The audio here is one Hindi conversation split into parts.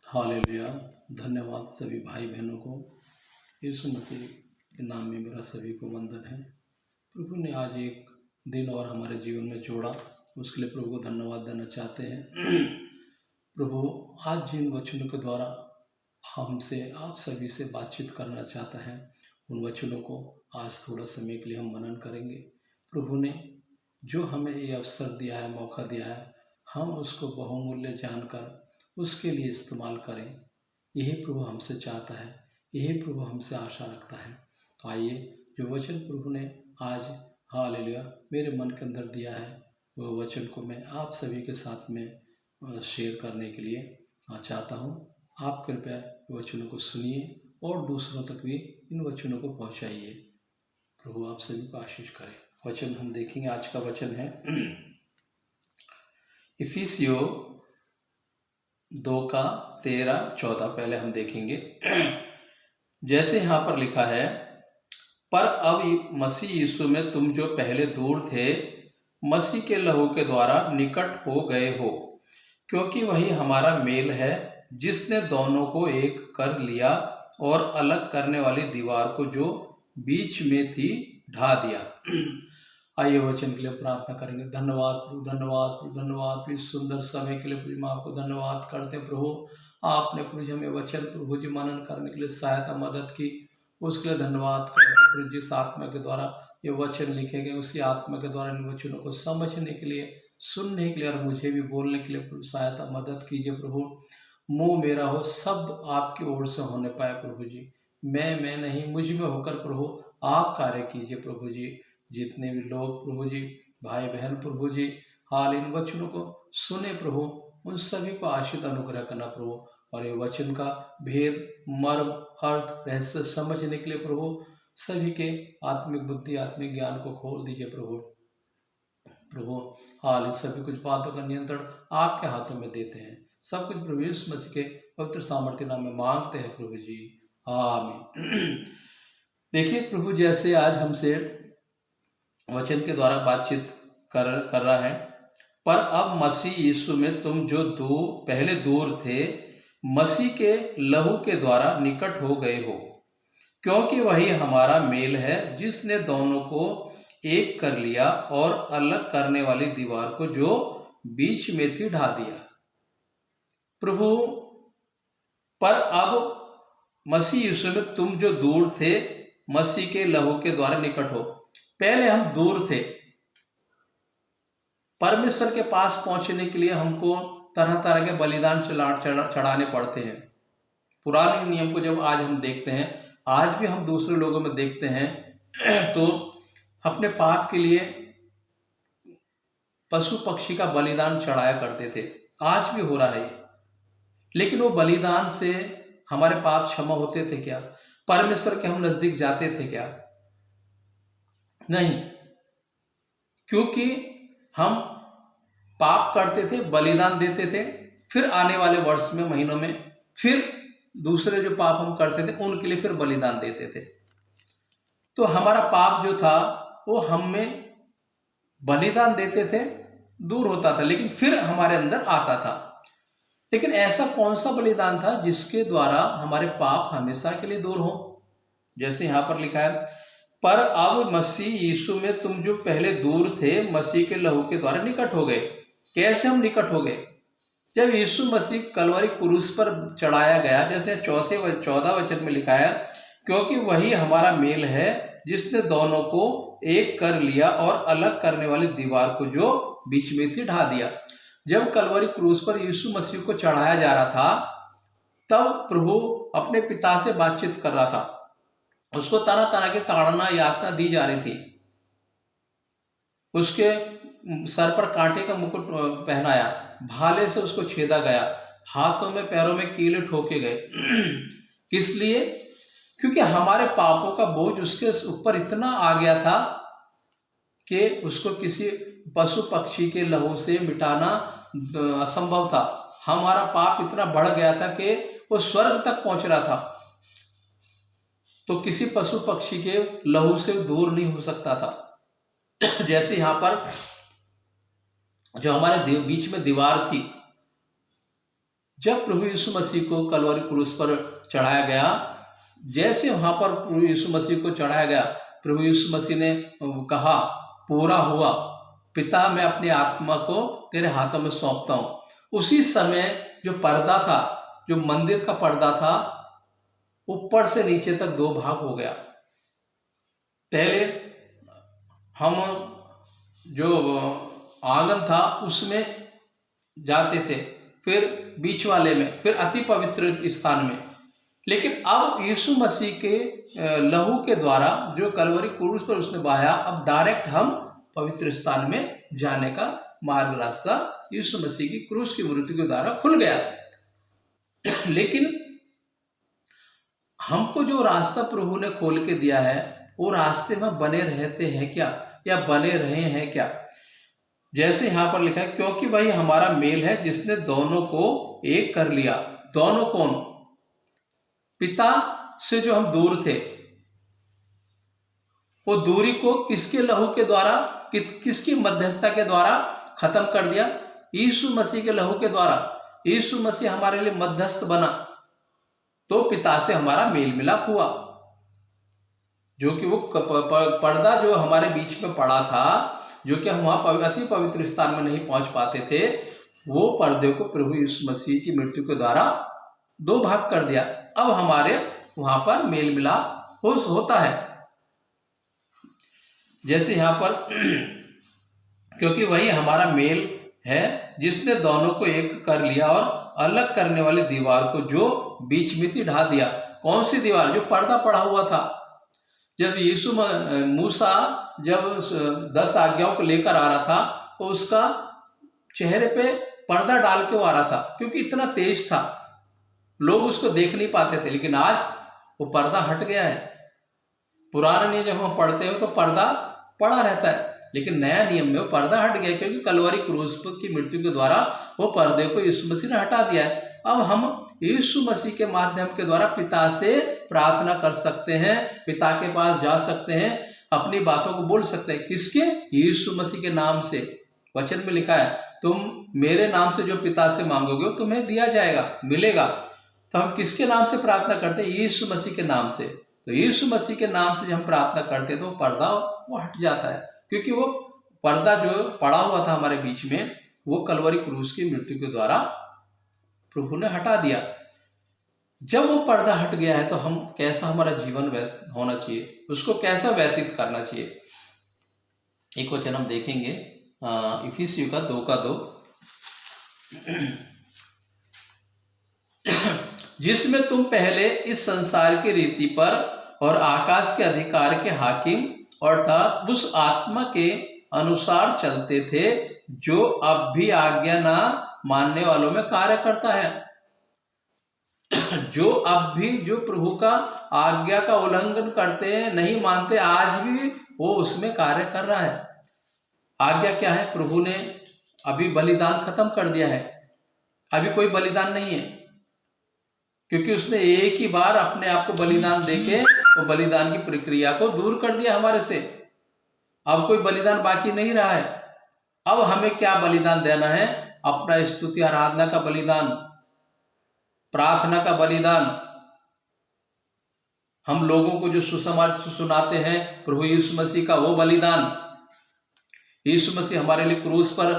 हालेलुया। धन्यवाद सभी भाई बहनों को। यीशु मसीह के नाम में मेरा सभी को वंदन है। प्रभु ने आज एक दिन और हमारे जीवन में जोड़ा, उसके लिए प्रभु को धन्यवाद देना चाहते हैं। प्रभु आज जिन वचनों के द्वारा हमसे आप सभी से बातचीत करना चाहता है, उन वचनों को आज थोड़ा समय के लिए हम मनन करेंगे। प्रभु ने जो हमें ये अवसर दिया है, मौका दिया है, हम उसको बहुमूल्य जानकर उसके लिए इस्तेमाल करें। यही प्रभु हमसे चाहता है, यही प्रभु हमसे आशा रखता है। तो आइए, जो वचन प्रभु ने आज हालेलुया मेरे मन के अंदर दिया है, वो वचन को मैं आप सभी के साथ में शेयर करने के लिए चाहता हूँ। आप कृपया वचनों को सुनिए और दूसरों तक भी इन वचनों को पहुँचाइए। प्रभु आप सभी को आशीष करे। वचन हम देखेंगे, आज का वचन है इफिसियों 2:13-14। पहले हम देखेंगे। जैसे यहाँ पर लिखा है, पर अब मसीह यीशु में तुम जो पहले दूर थे, मसीह के लहू के द्वारा निकट हो गए हो, क्योंकि वही हमारा मेल है, जिसने दोनों को एक कर लिया और अलग करने वाली दीवार को जो बीच में थी ढा दिया। आइए वचन के लिए प्रार्थना करेंगे। धन्यवाद प्रभु, धन्यवाद प्रभु, धन्यवाद इस सुंदर समय के लिए प्रभु। मैं आपको धन्यवाद करते हैं प्रभु, आपने प्रभु जी हमें वचन प्रभु जी मनन करने के लिए सहायता मदद की, उसके लिए धन्यवाद करते हैं प्रभु। जिस आत्मा के द्वारा ये वचन लिखे गए, उसी आत्मा के द्वारा इन वचनों को समझने के लिए, सुनने के लिए और मुझे भी बोलने के लिए प्रभु सहायता मदद कीजिए प्रभु। मुँह मेरा हो, शब्द आपकी ओर से होने पाए प्रभु जी। मैं नहीं, मुझ में होकर प्रभु आप कार्य कीजिए प्रभु जी। जितने भी लोग प्रभु जी, भाई बहन प्रभु जी, हाल इन वचनों को सुने प्रभु, उन सभी को आशीष अनुग्रह करना प्रभु। और ये वचन का भेद, मर्म, अर्थ, रहस्य समझने के लिए प्रभु सभी के आत्मिक बुद्धि, आत्मिक ज्ञान को खोल दीजिए प्रभु। प्रभु हाल इस सभी कुछ बातों का नियंत्रण आपके हाथों में देते हैं। सब कुछ प्रभु यीशु मसीह के पवित्र सामर्थ्य नाम में मांगते हैं प्रभु जी, आमीन। देखिए प्रभु जैसे आज हमसे वचन के द्वारा बातचीत कर रहा है, पर अब मसीह यीशु में तुम जो पहले दूर थे, मसीह के लहू के द्वारा निकट हो गए हो, क्योंकि वही हमारा मेल है, जिसने दोनों को एक कर लिया और अलग करने वाली दीवार को जो बीच में थी ढा दिया। प्रभु पर अब मसीह यीशु में तुम जो दूर थे, मसीह के लहू के द्वारा निकट हो। पहले हम दूर थे, परमेश्वर के पास पहुंचने के लिए हमको तरह तरह के बलिदान चढ़ाने पड़ते हैं। पुराने नियम को जब आज हम देखते हैं, आज भी हम दूसरे लोगों में देखते हैं, तो अपने पाप के लिए पशु पक्षी का बलिदान चढ़ाया करते थे। आज भी हो रहा है, लेकिन वो बलिदान से हमारे पाप क्षमा होते थे क्या? परमेश्वर के हम नजदीक जाते थे क्या? नहीं, क्योंकि हम पाप करते थे, बलिदान देते थे, फिर आने वाले वर्ष में, महीनों में फिर दूसरे जो पाप हम करते थे उनके लिए फिर बलिदान देते थे। तो हमारा पाप जो था वो हम में बलिदान देते थे, दूर होता था, लेकिन फिर हमारे अंदर आता था। लेकिन ऐसा कौन सा बलिदान था जिसके द्वारा हमारे पाप हमेशा के लिए दूर हो? जैसे यहाँ पर लिखा है, पर अब मसीह यीशु में तुम जो पहले दूर थे, मसीह के लहू के द्वारा निकट हो गए। कैसे हम निकट हो गए? जब यीशु मसीह कलवरी क्रूस पर चढ़ाया गया, जैसे 14 वचन में लिखा है, क्योंकि वही हमारा मेल है, जिसने दोनों को एक कर लिया और अलग करने वाली दीवार को जो बीच में थी ढा दिया। जब कलवरी क्रूस पर यीशु मसीह को चढ़ाया जा रहा था, तब प्रभु अपने पिता से बातचीत कर रहा था। उसको तरह तरह की ताड़ना, यातना दी जा रही थी। उसके सर पर कांटे का मुकुट पहनाया, भाले से उसको छेदा गया, हाथों में पैरों में कीले ठोके गए। किस लिए? क्योंकि हमारे पापों का बोझ उसके ऊपर इतना आ गया था कि उसको किसी पशु पक्षी के लहू से मिटाना असंभव था। हमारा पाप इतना बढ़ गया था कि वो स्वर्ग तक पहुंच रहा था, तो किसी पशु पक्षी के लहू से दूर नहीं हो सकता था। जैसे यहाँ पर जो हमारे बीच में दीवार थी, जब प्रभु यीशु मसीह को कलवरी क्रूस पर चढ़ाया गया, जैसे वहां पर प्रभु यीशु मसीह को चढ़ाया गया, प्रभु यीशु मसीह ने कहा पूरा हुआ, पिता मैं अपनी आत्मा को तेरे हाथों में सौंपता हूं। उसी समय जो पर्दा था, जो मंदिर का पर्दा था, ऊपर से नीचे तक दो भाग हो गया। पहले हम जो आंगन था उसमें जाते थे, फिर बीच वाले में, फिर अति पवित्र स्थान में। लेकिन अब यीशु मसीह के लहू के द्वारा जो कलवरी क्रूस पर उसने बहाया, अब डायरेक्ट हम पवित्र स्थान में जाने का मार्ग रास्ता यीशु मसीह की क्रूस की मृत्यु के द्वारा खुल गया। लेकिन हमको जो रास्ता प्रभु ने खोल के दिया है, वो रास्ते में बने रहते हैं क्या, या बने रहे हैं क्या? जैसे यहां पर लिखा है, क्योंकि वही हमारा मेल है जिसने दोनों को एक कर लिया। दोनों कौन? पिता से जो हम दूर थे, वो दूरी को किसके लहू के द्वारा, किसकी मध्यस्थता के द्वारा खत्म कर दिया? यीशु मसीह के लहू के द्वारा। यीशु मसीह हमारे लिए मध्यस्थ बना, तो पिता से हमारा मेल मिलाप हुआ। जो कि वो पर्दा जो हमारे बीच में पड़ा था, जो कि हम वहां अति पवित्र स्थान में नहीं पहुंच पाते थे, वो पर्दे को प्रभु यीशु मसीह की मृत्यु के द्वारा दो भाग कर दिया। अब हमारे वहां पर मेल मिलाप होता है। जैसे यहां पर क्योंकि वही हमारा मेल है जिसने दोनों को एक कर लिया और अलग करने वाली दीवार को जो बीच में थी ढा दिया। कौन सी दीवार? जो पर्दा पड़ा हुआ था। जब यीशु मूसा जब 10 आज्ञाओं को लेकर आ रहा था, तो उसका चेहरे पे पर्दा डाल के वो आ रहा था, क्योंकि इतना तेज था, लोग उसको देख नहीं पाते थे। लेकिन आज वो पर्दा हट गया है। पुराने नियम जब हम पढ़ते हो तो पर्दा पड़ा रहता है, लेकिन नया नियम में वो पर्दा हट गया, क्योंकि कलवरी क्रूस की मृत्यु के द्वारा वो पर्दे को यीशु मसीह ने हटा दिया है। अब हम यीशु मसीह के माध्यम के द्वारा पिता से प्रार्थना कर सकते हैं, पिता के पास जा सकते हैं, अपनी बातों को बोल सकते हैं। किसके? यीशु मसीह के नाम से। वचन में लिखा है, तुम मेरे नाम से जो पिता से मांगोगे तुम्हें दिया जाएगा, मिलेगा। तो हम किसके नाम से प्रार्थना करते हैं? यीशु मसीह के नाम से। तो यीशु मसीह के नाम से जब हम प्रार्थना करते हैं तो पर्दा वो हट जाता है, क्योंकि वो पर्दा जो पड़ा हुआ था हमारे बीच में, वो कलवरी क्रूस की मृत्यु के द्वारा प्रभु ने हटा दिया। जब वो पर्दा हट गया है तो हम कैसा हमारा जीवन होना चाहिए, उसको कैसा व्यतीत करना चाहिए? एक वचन हम देखेंगे इफिसियों का 2:2, जिसमें तुम पहले इस संसार की रीति पर और आकाश के अधिकार के हाकिम अर्थात उस आत्मा के अनुसार चलते थे, जो अब भी आज्ञा ना मानने वालों में कार्य करता है। जो अब भी जो प्रभु का आज्ञा का उल्लंघन करते हैं, नहीं मानते, आज भी वो उसमें कार्य कर रहा है। आज्ञा क्या है? प्रभु ने अभी बलिदान खत्म कर दिया है, अभी कोई बलिदान नहीं है, क्योंकि उसने एक ही बार अपने आप को बलिदान देके वो बलिदान की प्रक्रिया को दूर कर दिया हमारे से। अब कोई बलिदान बाकी नहीं रहा है। अब हमें क्या बलिदान देना है? अपना स्तुति आराधना का बलिदान, प्रार्थना का बलिदान। हम लोगों को जो सुसमाचार सुनाते हैं प्रभु यीशु मसीह का, वो बलिदान। यीशु मसीह हमारे लिए क्रूस पर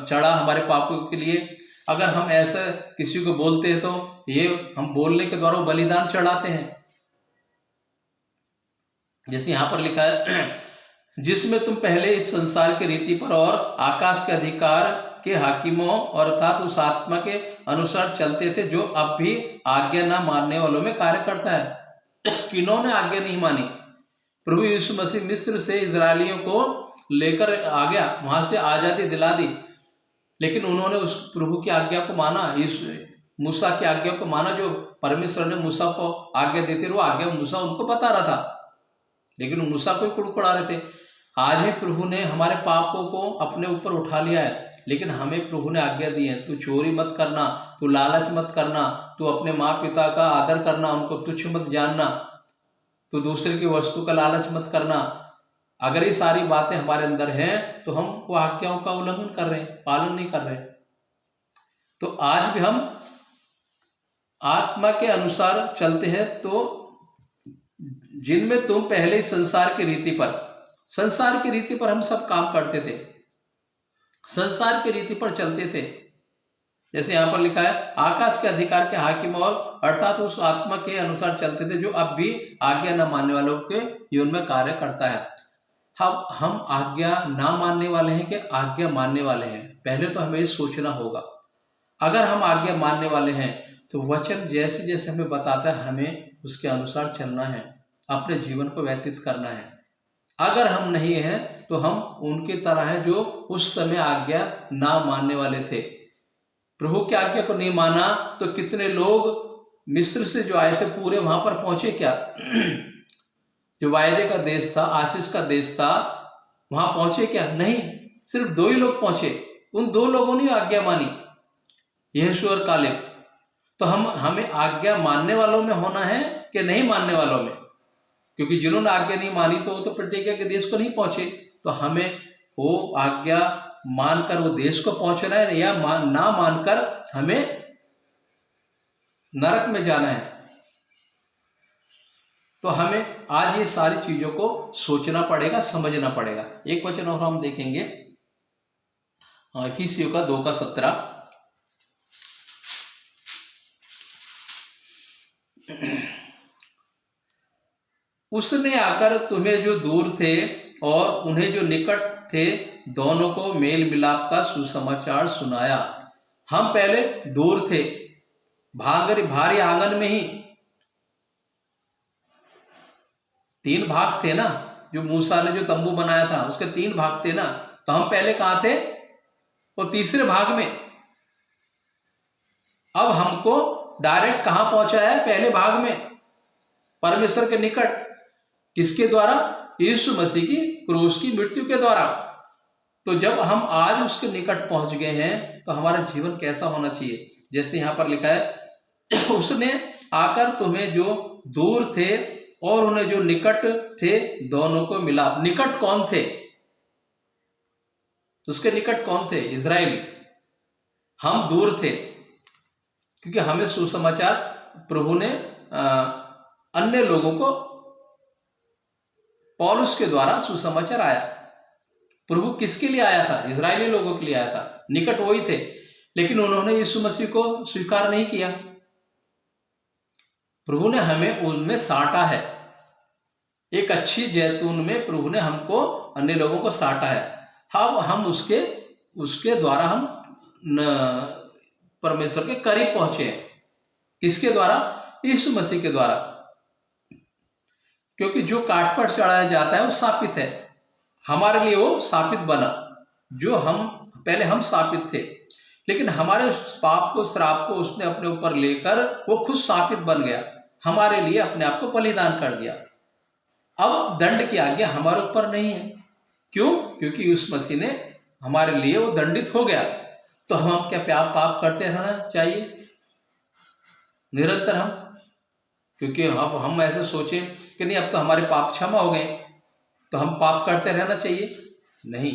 चढ़ा हमारे पापों के लिए। अगर हम ऐसा किसी को बोलते हैं तो ये हम बोलने के द्वारा वो बलिदान चढ़ाते हैं। जैसे यहां पर लिखा है, जिसमें तुम पहले इस संसार की रीति पर और आकाश के अधिकार के हाकिमों अर्थात उस आत्मा के अनुसार चलते थे, जो अब भी आज्ञा ना मानने वालों में कार्य करता है। किन्होंने आज्ञा नहीं मानी? प्रभु यीशु मसीह मिस्र से इजरायलियों को लेकर आ गया, वहां से आजादी दिला दी, लेकिन उन्होंने उस प्रभु की आज्ञा को माना, मूसा की आज्ञा को माना। जो परमेश्वर ने मूसा को आज्ञा दी थी, वो आज्ञा मूसा उनको बता रहा था, लेकिन मूसा को कुड़कुड़ा रहे थे। आज भी प्रभु ने हमारे पापों को अपने ऊपर उठा लिया है, लेकिन हमें प्रभु ने आज्ञा दी है, तू चोरी मत करना, तू लालच मत करना, तू अपने माँ पिता का आदर करना, उनको तुच्छ मत जानना, तू दूसरे की वस्तु का लालच मत करना। अगर ये सारी बातें हमारे अंदर हैं तो हम वो आज्ञाओं का उल्लंघन कर रहे हैं, पालन नहीं कर रहे हैं। तो आज भी हम आत्मा के अनुसार चलते हैं। तो जिनमें तुम पहले ही संसार की रीति पर हम सब काम करते थे, संसार की रीति पर चलते थे। जैसे यहाँ पर लिखा है, आकाश के अधिकार के हाकिम और अर्थात उस आत्मा के अनुसार चलते थे जो अब भी आज्ञा न मानने वालों के जीवन में कार्य करता है। हम आज्ञा ना मानने वाले हैं कि आज्ञा मानने वाले हैं, पहले तो हमें सोचना होगा। अगर हम आज्ञा मानने वाले हैं तो वचन जैसे जैसे हमें बताता है हमें उसके अनुसार चलना है, अपने जीवन को व्यतीत करना है। अगर हम नहीं हैं तो हम उनकी तरह हैं जो उस समय आज्ञा ना मानने वाले थे। प्रभु की आज्ञा को नहीं माना तो कितने लोग मिस्र से जो आए थे पूरे वहां पर पहुंचे क्या? जो वायदे का देश था, आशीष का देश था, वहां पहुंचे क्या? नहीं, सिर्फ 2 ही लोग पहुंचे। उन 2 लोगों ने आज्ञा मानी, यहोशू और कालेब। तो हमें आज्ञा मानने वालों में होना है कि नहीं मानने वालों में? क्योंकि जिन्होंने आज्ञा नहीं मानी तो वो तो प्रतिज्ञा के देश को नहीं पहुंचे। तो हमें वो आज्ञा मानकर वो देश को पहुंचना है या ना मानकर हमें नरक में जाना है। तो हमें आज ये सारी चीजों को सोचना पड़ेगा, समझना पड़ेगा। एक वचन और हम देखेंगे, इफिसियों का 2:17। उसने आकर तुम्हें जो दूर थे और उन्हें जो निकट थे दोनों को मेल मिलाप का सुसमाचार सुनाया। हम पहले दूर थे, भारी आंगन में ही 3 भाग थे ना, जो मूसा ने जो तंबू बनाया था उसके 3 भाग थे ना। तो हम पहले कहां थे? वो तीसरे भाग में। अब हमको डायरेक्ट कहां पहुंचाया है? पहले भाग में, परमेश्वर के निकट। किसके द्वारा? यीशु मसीह की क्रूस की मृत्यु के द्वारा। तो जब हम आज उसके निकट पहुंच गए हैं तो हमारा जीवन कैसा होना चाहिए? जैसे यहां पर लिखा है, उसने आकर तुम्हें जो दूर थे और उन्हें जो निकट थे दोनों को मिला। निकट कौन थे? उसके निकट कौन थे? इजराइली। हम दूर थे क्योंकि हमें सुसमाचार प्रभु ने अन्य लोगों को पौलुस के द्वारा सुसमाचार आया। प्रभु किसके लिए आया था? इजरायली लोगों के लिए आया था। निकट वही थे, लेकिन उन्होंने यीशु मसीह को स्वीकार नहीं किया। प्रभु ने हमें उनमें साटा है। एक अच्छी जैतून में प्रभु ने हमको, अन्य लोगों को साटा है। अब हम उसके द्वारा हम परमेश्वर के करीब पहुंचे हैं। किसके द्वारा? यीशु मसीह के द्वारा। क्योंकि जो काठ पर चढ़ाया जाता है वो शापित है, हमारे लिए वो शापित बना। जो पहले हम शापित थे, लेकिन हमारे पाप को, श्राप को उसने अपने ऊपर लेकर वो खुद शापित बन गया, हमारे लिए अपने आप को बलिदान कर दिया। अब दंड की आज्ञा हमारे ऊपर नहीं है। क्यों? क्योंकि उस मसीह ने हमारे लिए वो दंडित हो गया। तो हम क्या पाप करते रहना चाहिए निरंतर हम? क्योंकि अब हम ऐसे सोचें कि नहीं, अब तो हमारे पाप क्षमा हो गए तो हम पाप करते रहना चाहिए? नहीं,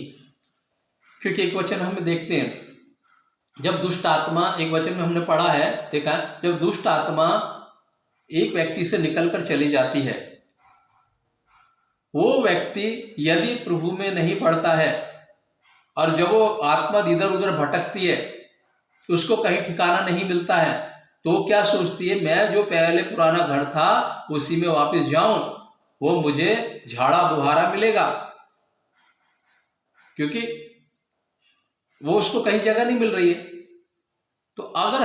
क्योंकि एक वचन हम देखते हैं, जब दुष्ट आत्मा, एक वचन में हमने पढ़ा है, देखा, जब दुष्ट आत्मा एक व्यक्ति से निकलकर चली जाती है, वो व्यक्ति यदि प्रभु में नहीं पड़ता है और जब वो आत्मा इधर उधर भटकती है, उसको कहीं ठिकाना नहीं मिलता है, तो क्या सोचती है? मैं जो पहले पुराना घर था उसी में वापस जाऊं, वो मुझे झाड़ा बुहारा मिलेगा, क्योंकि वो उसको कहीं जगह नहीं मिल रही है। तो अगर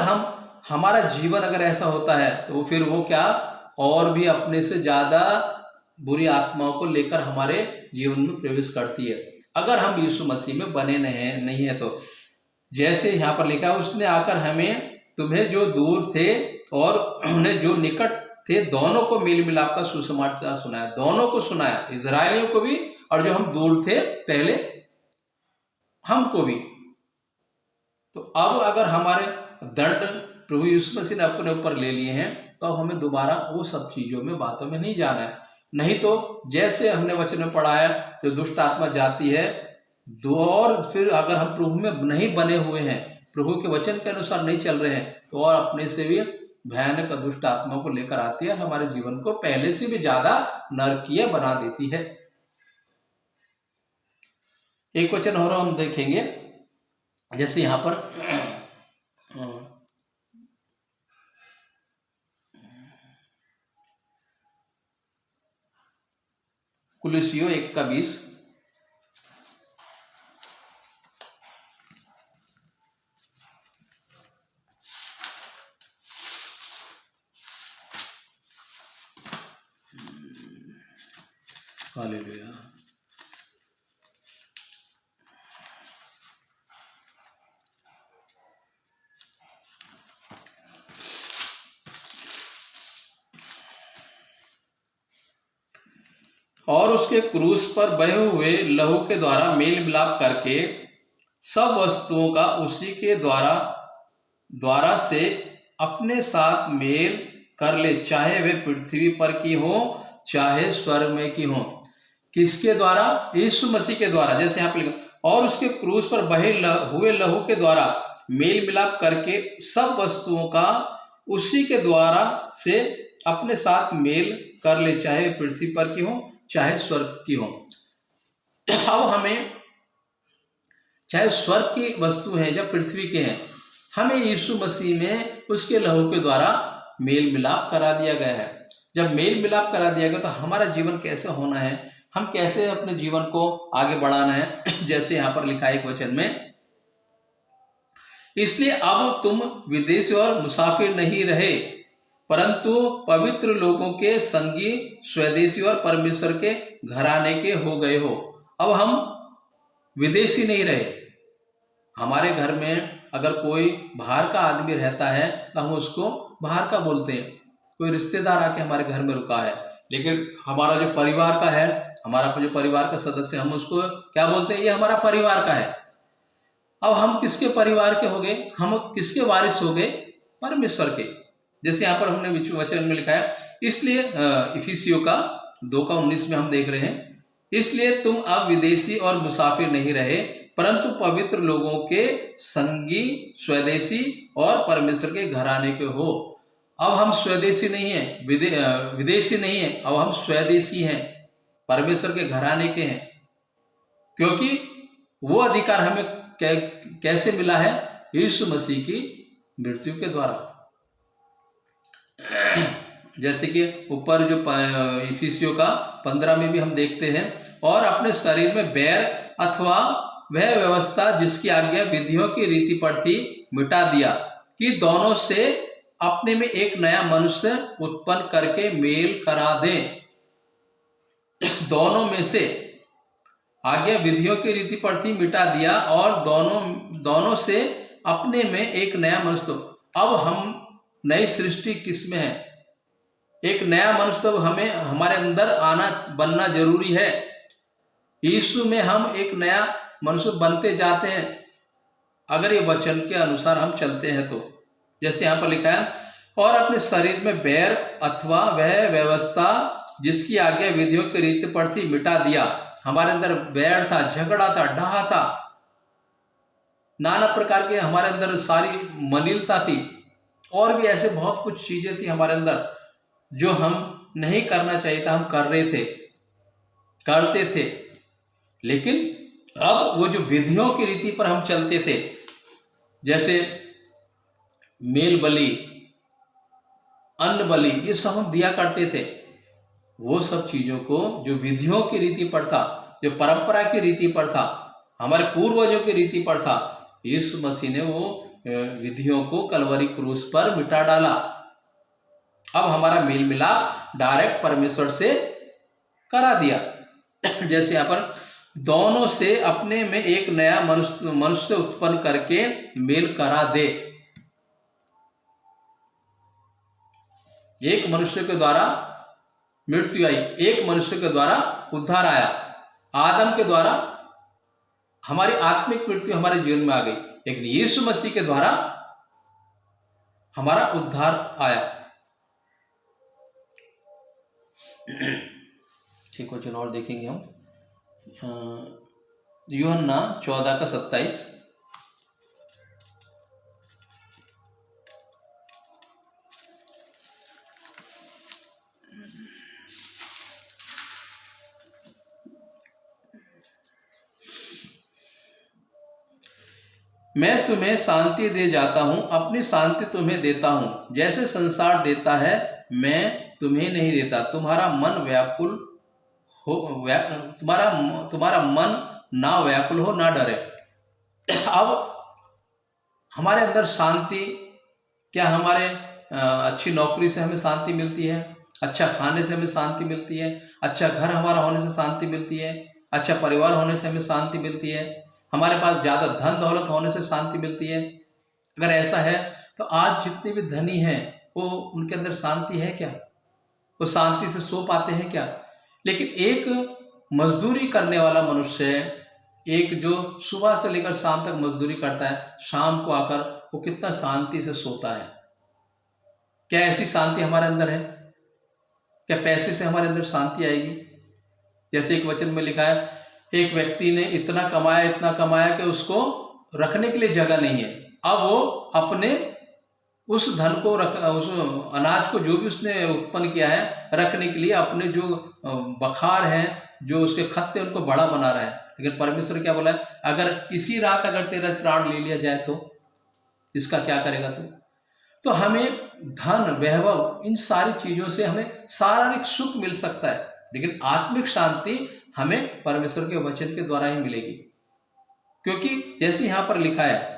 हमारा जीवन अगर ऐसा होता है तो फिर वो क्या, और भी अपने से ज्यादा बुरी आत्माओं को लेकर हमारे जीवन में प्रवेश करती है, अगर हम यीशु मसीह में बने नहीं है तो। जैसे यहाँ पर लिखा है, उसने आकर हमें, तुम्हें जो दूर थे और उन्हें जो निकट थे दोनों को मेल मिलाप का सुसमाचार सुनाया। दोनों को सुनाया, इजरायलियों को भी और जो हम दूर थे पहले हमको भी। तो अब अगर हमारे दंड प्रभु यीशु मसीह ने अपने ऊपर ले लिए हैं तो अब हमें दोबारा वो सब चीजों में, बातों में नहीं जाना है। नहीं तो जैसे हमने वचन में पढ़ा है, जो दुष्ट आत्मा जाती है और फिर अगर हम प्रभु में नहीं बने हुए हैं, प्रभु के वचन के अनुसार नहीं चल रहे हैं तो और अपने से भी भयानक दुष्ट आत्मा को लेकर आती है और हमारे जीवन को पहले से भी ज्यादा नरकीय बना देती है। एक वचन और हम देखेंगे, जैसे यहाँ पर कुलुस्सियों 1:20। हालेलुया। और उसके क्रूस पर बहे हुए लहू के द्वारा मेल मिलाप करके सब वस्तुओं का उसी के द्वारा से अपने साथ मेल कर ले, चाहे वे पृथ्वी पर की हो चाहे स्वर्ग में की हो। किसके द्वारा? यीशु मसीह के द्वारा। जैसे यहाँ पे लिखा, और उसके क्रूस पर बहे हुए लहू के द्वारा मेल मिलाप करके सब वस्तुओं का उसी के द्वारा से अपने साथ मेल कर ले, चाहे पृथ्वी पर की हो चाहे स्वर्ग की हो। अब हमें चाहे स्वर्ग की वस्तु है या पृथ्वी के हैं, हमें यीशु मसीह में उसके लहू के द्वारा मेल मिलाप करा दिया गया है। जब मेल मिलाप करा दिया गया तो हमारा जीवन कैसे होना है, हम कैसे अपने जीवन को आगे बढ़ाना है। जैसे यहाँ पर लिखा है एक वचन में, इसलिए अब तुम विदेशी और मुसाफिर नहीं रहे परंतु पवित्र लोगों के संगी, स्वदेशी और परमेश्वर के घराने के हो गए हो। अब हम विदेशी नहीं रहे। हमारे घर में अगर कोई बाहर का आदमी रहता है तो हम उसको बाहर का बोलते हैं। कोई रिश्तेदार आके हमारे घर में रुका है, लेकिन हमारा जो परिवार का है, हमारा जो परिवार का सदस्य, हम उसको क्या बोलते हैं? ये हमारा परिवार का है। अब हम किसके परिवार के हो गए? हम किसके वारिस हो गए? परमेश्वर के। जैसे यहाँ पर हमने वचन में लिखा है, इसलिए इफिसियों का 2:19 में हम देख रहे हैं, इसलिए तुम अब विदेशी और मुसाफिर नहीं रहे परंतु पवित्र लोगों के संगी, स्वदेशी और परमेश्वर के घराने के हो। अब हम स्वदेशी नहीं हैं, विदेशी नहीं हैं, अब हम स्वदेशी हैं, परमेश्वर के घराने के हैं। क्योंकि वो अधिकार हमें कैसे मिला है? यीशु मसीह की मृत्यु के द्वारा। जैसे कि ऊपर जो इफिसियों का 15 में भी हम देखते हैं, और अपने शरीर में बैर अथवा वह व्यवस्था जिसकी आज्ञा विधियों की रीति पर थी मिटा दिया, कि दोनों से अपने में एक नया मनुष्य उत्पन्न करके मेल करा दें। दोनों में से आज्ञा विधियों की रीति पर थी मिटा दिया और दोनों से अपने में एक नया मनुष्य। अब हम नई सृष्टि किसमें है? एक नया मनुष्य तो हमें हमारे अंदर बनना जरूरी है। यीशु में हम एक नया मनुष्य बनते जाते हैं अगर ये वचन के अनुसार हम चलते हैं तो। जैसे यहाँ पर लिखा है, और अपने शरीर में बैर अथवा वह व्यवस्था जिसकी आज्ञा विधियों की रीति पर थी मिटा दिया। हमारे अंदर बैर था, झगड़ा था, डाहा था, नाना प्रकार के हमारे अंदर सारी मलिनता थी, और भी ऐसे बहुत कुछ चीजें थी हमारे अंदर जो हम नहीं करना चाहिए था, हम करते थे। लेकिन अब वो जो विधियों की रीति पर हम चलते थे, जैसे मेल बलि, अन्न बलि, ये सब हम दिया करते थे। वो सब चीजों को जो विधियों की रीति पर था, जो परंपरा की रीति पर था, हमारे पूर्वजों की रीति पर था, यीशु मसीह ने वो विधियों को कलवरी क्रूस पर मिटा डाला। अब हमारा मेल मिलाप डायरेक्ट परमेश्वर से करा दिया। जैसे यहाँ पर, दोनों से अपने में एक नया मनुष्य उत्पन्न करके मेल करा दे। एक मनुष्य के द्वारा मृत्यु आई, एक मनुष्य के द्वारा उद्धार आया। आदम के द्वारा हमारी आत्मिक मृत्यु हमारे जीवन में आ गई, लेकिन यीशु मसीह के द्वारा हमारा उद्धार आया। एक वचन और देखेंगे हम, यूहन्ना 14:27। मैं तुम्हें शांति दे जाता हूँ, अपनी शांति तुम्हें देता हूँ। जैसे संसार देता है मैं तुम्हें नहीं देता। तुम्हारा मन व्याकुल हो, तुम्हारा मन ना व्याकुल हो ना डरे। अब हमारे अंदर शांति क्या, हमारे अच्छी नौकरी से हमें शांति मिलती है, अच्छा खाने से हमें शांति मिलती है, अच्छा घर हमारा होने से शांति मिलती है, अच्छा परिवार होने से हमें शांति मिलती है, हमारे पास ज़्यादा धन दौलत होने से शांति मिलती है। अगर ऐसा है तो आज जितने भी धनी हैं वो, उनके अंदर शांति है क्या? वो शांति से सो पाते हैं क्या? लेकिन एक मजदूरी करने वाला मनुष्य, एक जो सुबह से लेकर शाम तक मजदूरी करता है, शाम को आकर वो कितना शांति से सोता है। क्या ऐसी शांति हमारे अंदर है? क्या पैसे से हमारे अंदर शांति आएगी? जैसे एक वचन में लिखा है, एक व्यक्ति ने इतना कमाया कि उसको रखने के लिए जगह नहीं है। अब वो अपने उस धन को उस अनाज को जो भी उसने उत्पन्न किया है रखने के लिए अपने जो बखार हैं, जो उसके खत्ते, उनको बड़ा बना रहा है। लेकिन परमेश्वर क्या बोला है, अगर इसी रात अगर तेरा प्राण ले लिया जाए तो इसका क्या करेगा तू? तो हमें धन वैभव इन सारी चीजों से हमें शारीरिक सुख मिल सकता है, लेकिन आत्मिक शांति हमें परमेश्वर के वचन के द्वारा ही मिलेगी। क्योंकि जैसे यहां पर लिखा है,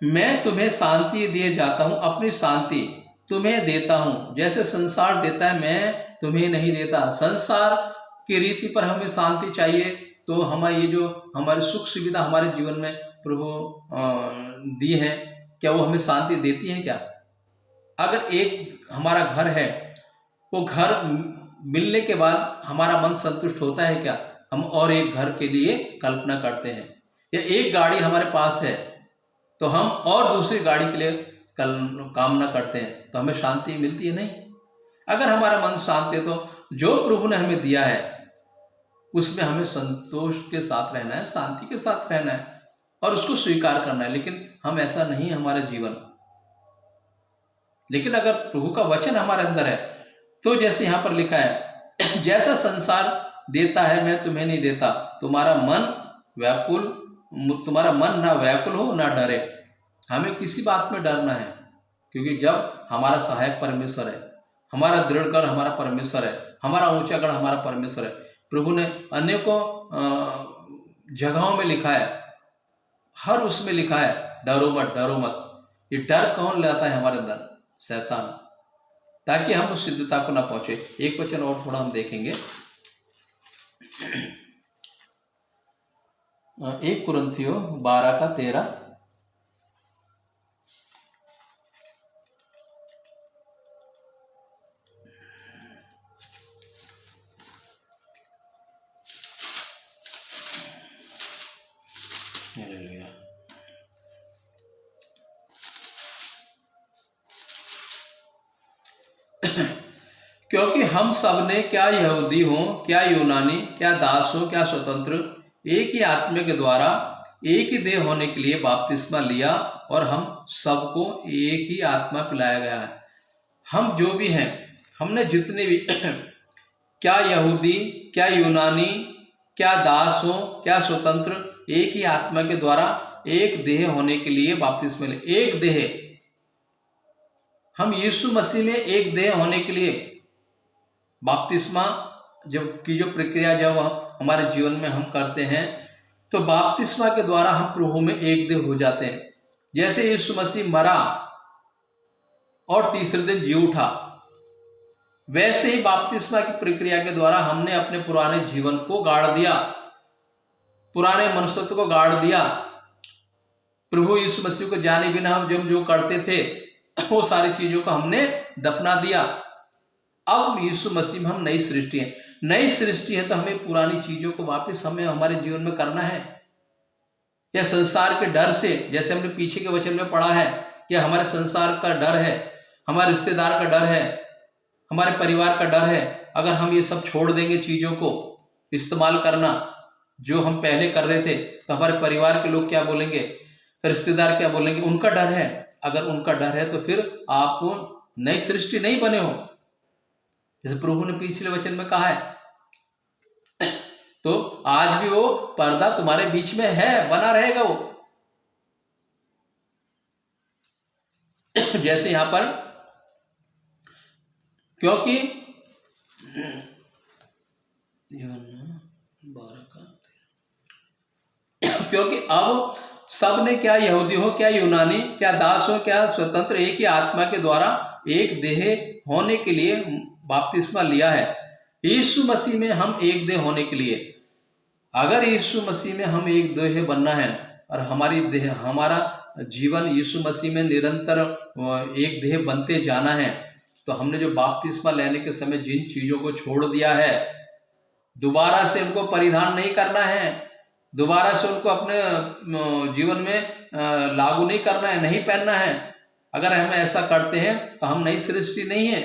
मैं तुम्हें शांति दिए जाता हूं, अपनी शांति तुम्हें देता हूं। जैसे संसार देता है मैं तुम्हें नहीं देता। संसार की रीति पर हमें शांति चाहिए तो हमारे ये जो हमारी सुख सुविधा हमारे जीवन में प्रभु दी है, क्या वो हमें शांति देती है क्या? अगर एक हमारा घर है, वो घर मिलने के बाद हमारा मन संतुष्ट होता है क्या? हम और एक घर के लिए कल्पना करते हैं। या एक गाड़ी हमारे पास है तो हम और दूसरी गाड़ी के लिए कामना करते हैं, तो हमें शांति मिलती है? नहीं। अगर हमारा मन शांत है तो जो प्रभु ने हमें दिया है उसमें हमें संतोष के साथ रहना है, शांति के साथ रहना है और उसको स्वीकार करना है। लेकिन हम ऐसा नहीं है हमारा जीवन। लेकिन अगर प्रभु का वचन हमारे अंदर है तो जैसे यहां पर लिखा है, जैसा संसार देता है मैं तुम्हें नहीं देता। तुम्हारा मन ना व्याकुल हो ना डरे। हमें किसी बात में डरना है, क्योंकि जब हमारा सहायक परमेश्वर है, हमारा दृढ़ हमारा परमेश्वर है, हमारा ऊंचा गढ़ हमारा परमेश्वर है। प्रभु ने अनेकों जगहों में लिखा है, हर उसमें लिखा है, डरो मत डरो मत। ये डर कौन लाता है हमारे अंदर? शैतान, ताकि हम उस सिद्धता को ना पहुंचे। एक वचन और थोड़ा हम देखेंगे, 1 कुरिन्थियों 12:13। क्योंकि हम सब ने, क्या यहूदी हो क्या यूनानी, क्या दास हो क्या स्वतंत्र, एक ही आत्मा के द्वारा एक ही देह होने के लिए बपतिस्मा लिया और हम सबको एक ही आत्मा पिलाया गया है। हम जो भी हैं, हमने जितने भी क्या यहूदी क्या यूनानी, क्या दास हो क्या स्वतंत्र, एक ही आत्मा के द्वारा एक देह होने के लिए बपतिस्मा लिया। एक देह, हम यीशु मसीह में एक देह होने के लिए बपतिस्मा जो प्रक्रिया जब हमारे जीवन में हम करते हैं तो बपतिस्मा के द्वारा हम प्रभु में एक देह हो जाते हैं। जैसे यीशु मसीह मरा और तीसरे दिन जी उठा, वैसे ही बपतिस्मा की प्रक्रिया के द्वारा हमने अपने पुराने जीवन को गाड़ दिया, पुराने मनुष्यत्व को गाड़ दिया। प्रभु यीशु मसीह को जाने बिना हम जो करते थे वो सारी चीजों को हमने दफना दिया। अब यीशु मसीह में हम नई सृष्टि है। नई सृष्टि है तो हमें पुरानी चीजों को वापस हमें हमारे जीवन में करना है। या संसार के डर से, जैसे हमने पीछे के वचन में पढ़ा है कि हमारे संसार का डर है, हमारे रिश्तेदार का डर है, हमारे परिवार का डर है। अगर हम ये सब छोड़ देंगे चीजों को इस्तेमाल करना जो हम पहले कर रहे थे, तो हमारे परिवार के लोग क्या बोलेंगे, रिश्तेदार क्या बोलेंगे, उनका डर है। अगर उनका डर है तो फिर आप नई सृष्टि नहीं बने हो। जैसे प्रभु ने पिछले वचन में कहा है तो आज भी वो पर्दा तुम्हारे बीच में है, बना रहेगा वो। जैसे यहां पर, क्योंकि क्योंकि अब सब ने, क्या यहूदी हो क्या यूनानी, क्या दास हो क्या स्वतंत्र, एक ही आत्मा के द्वारा एक देह होने के लिए बपतिस्मा लिया है। यीशु मसीह में हम एक देह होने के लिए, अगर यीशु मसीह में हम एक देह बनना है और हमारी देह, हमारा जीवन यीशु मसीह में निरंतर एक देह बनते जाना है, तो हमने जो बपतिस्मा लेने के समय जिन चीजों को छोड़ दिया है, दोबारा से उनको परिधान नहीं करना है, दोबारा से उनको अपने जीवन में लागू नहीं करना है, नहीं पहनना है। अगर हम ऐसा करते हैं तो हम नई सृष्टि नहीं है।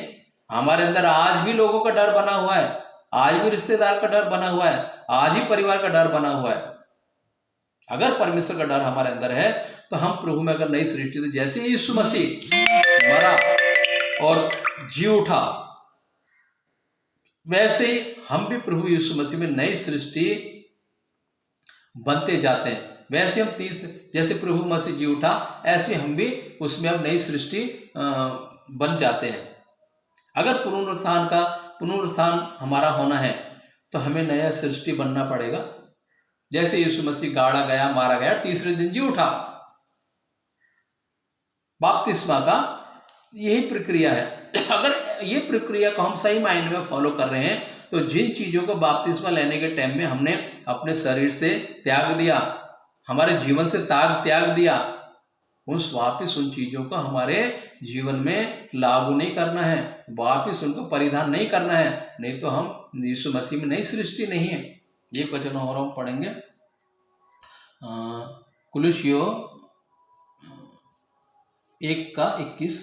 हमारे अंदर आज भी लोगों का डर बना हुआ है, आज भी रिश्तेदार का डर बना हुआ है, आज ही परिवार का डर बना हुआ है। अगर परमेश्वर का डर हमारे अंदर है तो हम प्रभु में अगर नई सृष्टि, तो जैसे यीशु मसीह मरा और जी उठा, वैसे ही हम भी प्रभु यीशु मसीह में नई सृष्टि बनते जाते हैं। वैसे हम जैसे प्रभु मसीह जी उठा, ऐसे हम भी उसमें अब नई सृष्टि बन जाते हैं। अगर पुनरुत्थान हमारा होना है तो हमें नया सृष्टि बनना पड़ेगा। जैसे यीशु मसीह गाड़ा गया, मारा गया, तीसरे दिन जी उठा, बपतिस्मा का यही प्रक्रिया है। अगर ये प्रक्रिया को हम सही मायने में फॉलो कर रहे हैं, तो जिन चीजों को बपतिस्मा लेने के टाइम में हमने अपने शरीर से त्याग दिया, हमारे जीवन से त्याग दिया, वापिस उन चीजों को हमारे जीवन में लागू नहीं करना है, वापिस उनको परिधान नहीं करना है, नहीं तो हम यीशु मसीह में नई सृष्टि नहीं है। ये वचन और हम पढ़ेंगे, कुलुस्सियों 1:21।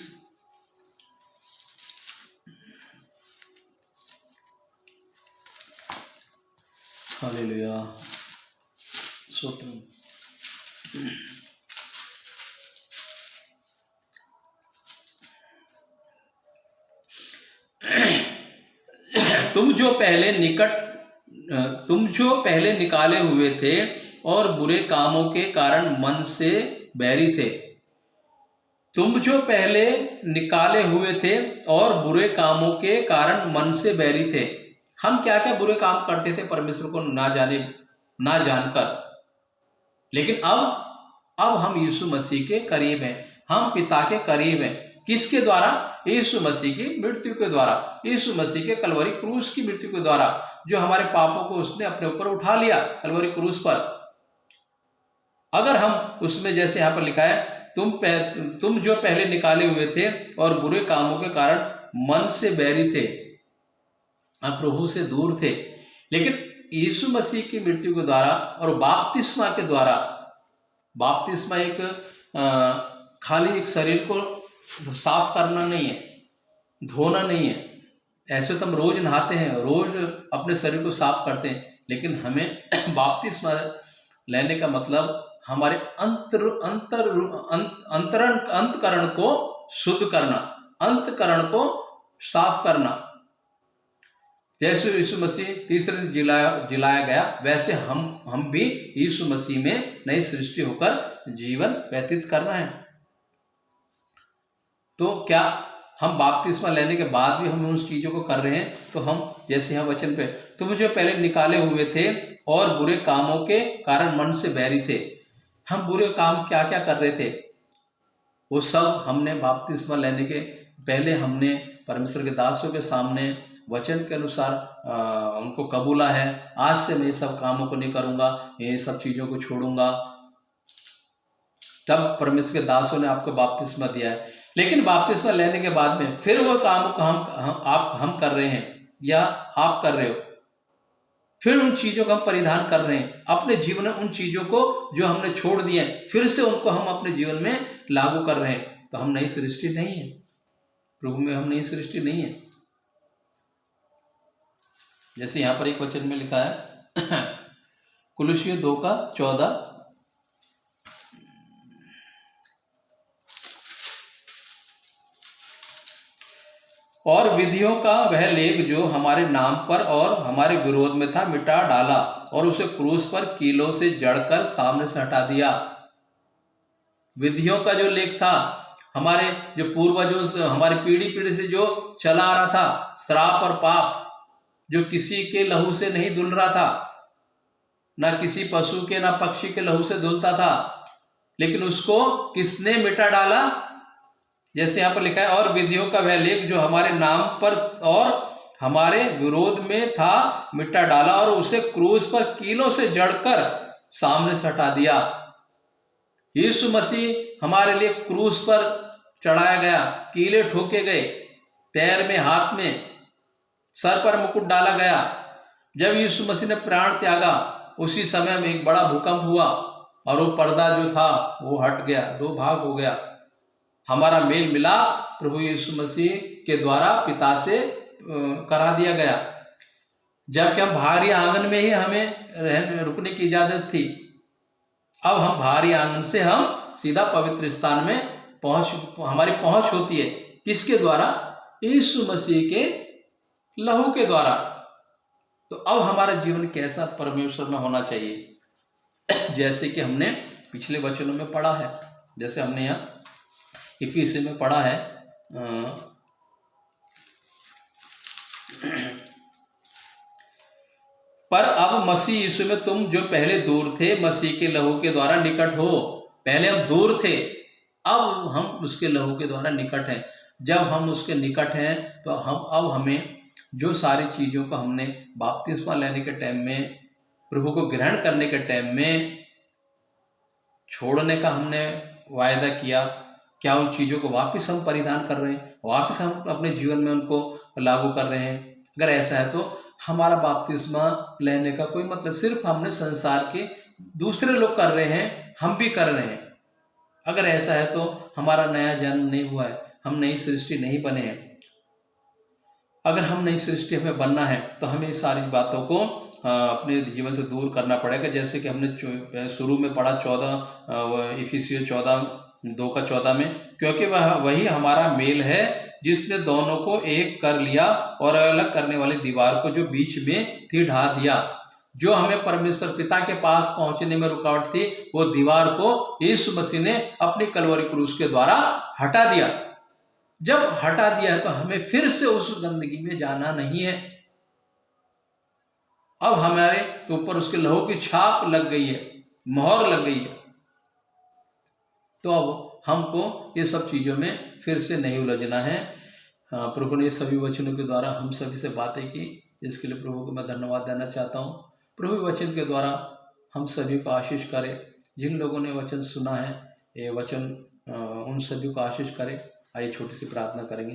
हालेलुया, स्तोत्र। तुम जो पहले निकाले हुए थे और बुरे कामों के कारण मन से बैरी थे। तुम जो पहले निकाले हुए थे और बुरे कामों के कारण मन से बैरी थे। हम क्या क्या बुरे काम करते थे परमेश्वर को ना जानकर, लेकिन अब हम यीशु मसीह के करीब हैं, हम पिता के करीब हैं। किसके द्वारा? यीशु मसीह की मृत्यु के द्वारा, यीशु मसीह के कलवरी क्रूस की मृत्यु के द्वारा, जो हमारे पापों को उसने अपने ऊपर उठा लिया कलवरी क्रूस पर। अगर हम उसमें, जैसे यहाँ पर लिखा है, तुम जो पहले निकाले हुए थे और बुरे कामों के कारण मन से बैरी थे, आप प्रभु से दूर थे, लेकिन यीशु मसीह की मृत्यु के द्वारा और बपतिस्मा के द्वारा, बपतिस्मा एक खाली एक शरीर को साफ करना नहीं है, धोना नहीं है। ऐसे तो हम रोज नहाते हैं, रोज अपने शरीर को साफ करते हैं, लेकिन हमें बपतिस्मा लेने का मतलब हमारे अंतकरण को शुद्ध करना, अंतकरण को साफ करना। जैसे यीशु मसीह तीसरे दिन जिलाया गया, वैसे हम भी यीशु मसीह में नई सृष्टि होकर जीवन व्यतीत करना है। तो क्या हम बपतिस्मा लेने के बाद भी हम उन चीजों को कर रहे हैं? तो हम, जैसे यहाँ वचन पे, तुम जो पहले निकाले हुए थे और बुरे कामों के कारण मन से बैरी थे। हम बुरे काम क्या क्या कर रहे थे? वो सब हमने बपतिस्मा लेने के पहले हमने परमेश्वर के दासों के सामने वचन के अनुसार उनको कबूला है। आज से मैं ये सब कामों को नहीं करूंगा, ये सब चीजों को छोड़ूंगा। तब परमेश्वर के दासों ने आपको बपतिस्मा दिया है। लेकिन बपतिस्मा लेने के बाद में फिर वो काम को हम कर रहे हैं या आप कर रहे हो, फिर उन चीजों का हम परिधान कर रहे हैं अपने जीवन में। उन चीजों को जो हमने छोड़ दिए, फिर से उनको हम अपने जीवन में लागू कर रहे हैं, तो हम नई सृष्टि नहीं है, प्रभु में हम नई सृष्टि नहीं है। जैसे यहां पर एक वचन में लिखा है, कुलुस्सियों 2:14, और विधियों का वह लेख जो हमारे नाम पर और हमारे विरोध में था, मिटा डाला, और उसे क्रूस पर कीलों से जड़कर सामने से हटा दिया। विधियों का जो लेख था, हमारे जो पूर्वजों से, हमारे पीढ़ी पीढ़ी से जो चला आ रहा था, श्राप और पाप, जो किसी के लहू से नहीं धुल रहा था, ना किसी पशु के ना पक्षी के लहू से धुलता था, लेकिन उसको किसने मिटा डाला? जैसे यहाँ पर लिखा है, और विधियों का वह लेख जो हमारे नाम पर और हमारे विरोध में था, मिटा डाला और उसे क्रूस पर कीलों से जड़कर सामने से हटा दिया। यीशु मसीह हमारे लिए क्रूस पर चढ़ाया गया, कीले ठोके गए, पैर में, हाथ में, सर पर मुकुट डाला गया। जब यीशु मसीह ने प्राण त्यागा, उसी समय में एक बड़ा भूकंप हुआ और वो पर्दा जो था वो हट गया, दो भाग हो गया। हमारा मेल मिलाप प्रभु यीशु मसीह के द्वारा पिता से करा दिया गया। जबकि हम बाहरी आंगन में ही हमें रुकने की इजाजत थी, अब हम बाहरी आंगन से हम सीधा पवित्र स्थान में हमारी पहुंच होती है। किसके द्वारा? यीशु मसीह के लहू के द्वारा। तो अब हमारा जीवन कैसा परमेश्वर में होना चाहिए? जैसे कि हमने पिछले वचनों में पढ़ा है, जैसे हमने यहाँ इफिसियों में पढ़ा है, पर अब मसीह यीशु में तुम जो पहले दूर थे, मसीह के लहू के द्वारा निकट हो। पहले हम दूर थे, अब हम उसके लहू के द्वारा निकट हैं। जब हम उसके निकट हैं तो अब हमें जो सारी चीज़ों को हमने बपतिस्मा लेने के टाइम में, प्रभु को ग्रहण करने के टाइम में छोड़ने का हमने वायदा किया, क्या उन चीज़ों को वापस हम परिधान कर रहे हैं, वापस हम अपने जीवन में उनको लागू कर रहे हैं? अगर ऐसा है तो हमारा बपतिस्मा लेने का कोई मतलब, सिर्फ हमने संसार के दूसरे लोग कर रहे हैं, हम भी कर रहे हैं। अगर ऐसा है तो हमारा नया जन्म नहीं हुआ है, हम नई सृष्टि नहीं बने हैं। अगर हम नई सृष्टि हमें बनना है तो हमें इस सारी बातों को अपने जीवन से दूर करना पड़ेगा। जैसे कि हमने शुरू में पढ़ा 14 इफिसियों 2:14 में, क्योंकि वही हमारा मेल है जिसने दोनों को एक कर लिया और अलग करने वाली दीवार को जो बीच में थी ढा दिया। जो हमें परमेश्वर पिता के पास पहुंचने में रुकावट थी, वो दीवार को यीशु मसीह ने अपनी कलवरी क्रूस के द्वारा हटा दिया। जब हटा दिया है तो हमें फिर से उस गंदगी में जाना नहीं है। अब हमारे ऊपर उसके लहू की छाप लग गई है, मोहर लग गई है। तो अब हमको ये सब चीज़ों में फिर से नहीं उलझना है। प्रभु ने सभी वचनों के द्वारा हम सभी से बातें की, इसके लिए प्रभु को मैं धन्यवाद देना चाहता हूँ। प्रभु वचन के द्वारा हम सभी को आशीष करे। जिन लोगों ने वचन सुना है, ये वचन उन सभी को आशीष करे। आइए छोटी सी प्रार्थना करेंगे।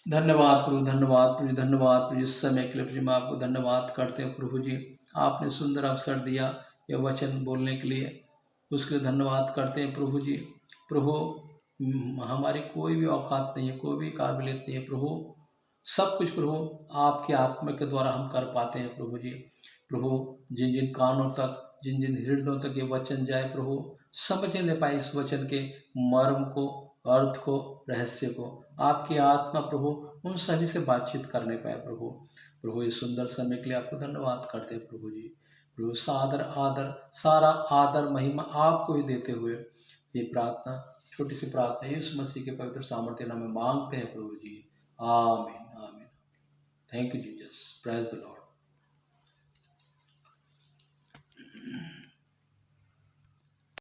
धन्यवाद प्रभु, धन्यवाद प्रभु, धन्यवाद प्रभु, इस समय के लिए प्रभु मैं आपको धन्यवाद करते हैं। प्रभु जी, आपने सुंदर अवसर दिया यह वचन बोलने के लिए, उसके लिए धन्यवाद करते हैं प्रभु जी। प्रभु हमारी कोई भी औकात नहीं है, कोई भी काबिलियत नहीं है प्रभु, सब कुछ प्रभु आपके आत्मा के द्वारा हम कर पाते हैं प्रभु जी। प्रभु जिन जिन कानों तक, जिन जिन हृदयों तक ये वचन जाए प्रभु, समझ नहीं पाए इस वचन के मर्म को, अर्थ को, रहस्य को, आपकी आत्मा प्रभु उन सभी से बातचीत करने पाए प्रभु। प्रभु इस सुंदर समय के लिए आपको धन्यवाद करते हैं प्रभु जी। प्रभु सारा आदर महिमा आपको ही देते हुए ये प्रार्थना, छोटी सी प्रार्थना यीशु मसीह के पवित्र सामर्थ्य नाम में मांगते हैं प्रभु जी। आमीन, आमीन। Thank you Jesus, praise the Lord.